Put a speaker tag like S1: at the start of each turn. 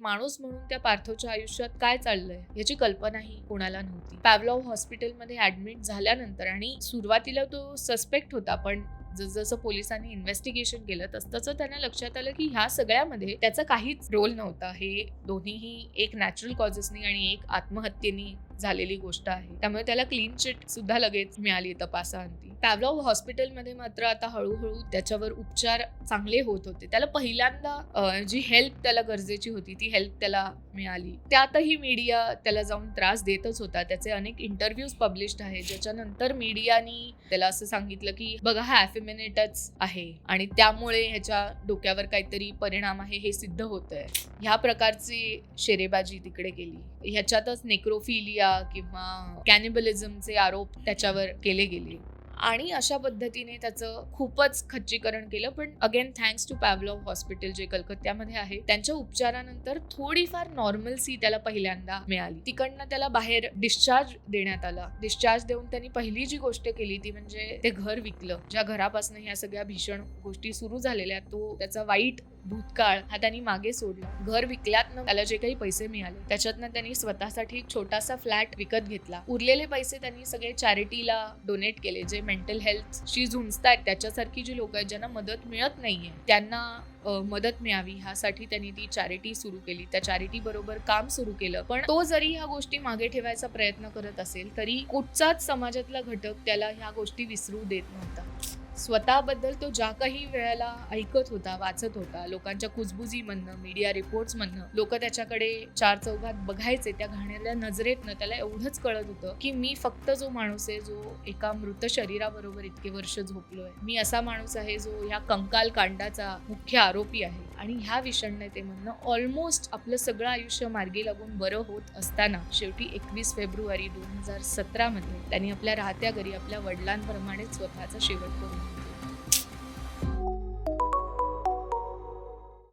S1: माणूस म्हणून त्या पार्थोच्या आयुष्यात काय चाललंय याची कल्पनाही कोणाला नव्हती. पॅव्लॉव हॉस्पिटलमध्ये ऍडमिट झाल्यानंतर आणि सुरुवातीला तो सस्पेक्ट होता, पण जसं पोलिसांनी इन्व्हेस्टिगेशन केलं तसं त्यांना लक्षात आलं की ह्या सगळ्यामध्ये त्याचा काहीच रोल नव्हता. हे दोन्हीही एक नॅचरल कॉजेसनी आणि एक आत्महत्येनी झालेली गोष्ट आहे. त्यामुळे त्याला क्लीन चिट सुद्धा लगेच मिळाली तपासाअंती. पॅव्लॉव हॉस्पिटलमध्ये मात्र आता हळूहळू त्याच्यावर उपचार चांगले होत होते. त्याला पहिल्यांदा जी हेल्प त्याला गरजेची होती ती हेल्प त्याला मिळाली. त्यातही मीडिया त्याला जाऊन त्रास देतच होता. त्याचे अनेक इंटरव्ह्यूज पब्लिश्ड आहेत, ज्याच्यानंतर मीडियानी त्याला असं सांगितलं की बघा हा ॲफेमिनेटच आहे आणि त्यामुळे ह्याच्या डोक्यावर काहीतरी परिणाम आहे हे सिद्ध होतंय. ह्या प्रकारची शेरेबाजी तिकडे केली. ह्याच्यातच नेक्रोफिलिया किंवा कॅनिबलिझमचे आरोप त्याच्यावर केले गेले आणि अशा पद्धतीने त्याचं खूपच खच्चीकरण केलं. पण अगेन थँक्स टू पॅव्लॉव हॉस्पिटल जे कलकत्त्यामध्ये आहे, त्यांच्या उपचारानंतर थोडीफार नॉर्मलसी त्याला पहिल्यांदा मिळाली. तिकडनं त्याला बाहेर डिस्चार्ज देण्यात आला. डिस्चार्ज देऊन त्यांनी पहिली जी गोष्ट केली ती म्हणजे ते घर विकलं. ज्या घरापासून ह्या सगळ्या भीषण गोष्टी सुरू झालेल्या, तो त्याचा वाईट भूतकाळ हा त्यांनी मागे सोडला. घर विकल्यातनं त्याला जे काही पैसे मिळाले त्याच्यातनं त्यांनी स्वतःसाठी एक छोटासा फ्लॅट विकत घेतला. उरलेले पैसे त्यांनी सगळे चॅरिटीला डोनेट केले. जे मेंटल हेल्थशी झुंजतायत त्याच्यासारखी जी लोक आहेत ज्यांना मदत मिळत नाहीये त्यांना मदत मिळावी ह्यासाठी त्यांनी ती चॅरिटी सुरू केली. त्या चॅरिटी बरोबर काम सुरू केलं. पण तो जरी ह्या गोष्टी मागे ठेवायचा प्रयत्न करत असेल तरी कुठचाच समाजातला घटक त्याला ह्या गोष्टी विसरू देत नव्हता. स्वतःबद्दल तो ज्या काही वेळेला ऐकत होता, वाचत होता, लोकांच्या कुजबुजीमधनं, मीडिया रिपोर्ट्समधनं लोक त्याच्याकडे चार चौघात बघायचे, त्या घाणेरड्या नजरेतनं त्याला एवढंच कळत होतं की मी फक्त जो माणूस आहे जो एका मृत शरीराबरोबर इतके वर्ष झोपलोय, मी असा माणूस आहे जो ह्या कंकाल कांडाचा मुख्य आरोपी आहे. आणि ह्या विषण्णतेमधनं ऑलमोस्ट आपलं सगळं आयुष्य मार्गी लागून बरं होत असताना शेवटी 21 फेब्रुवारी 2017 मध्ये त्यांनी आपल्या राहत्या घरी आपल्या वडिलांप्रमाणेच स्वतःचा शेवट करून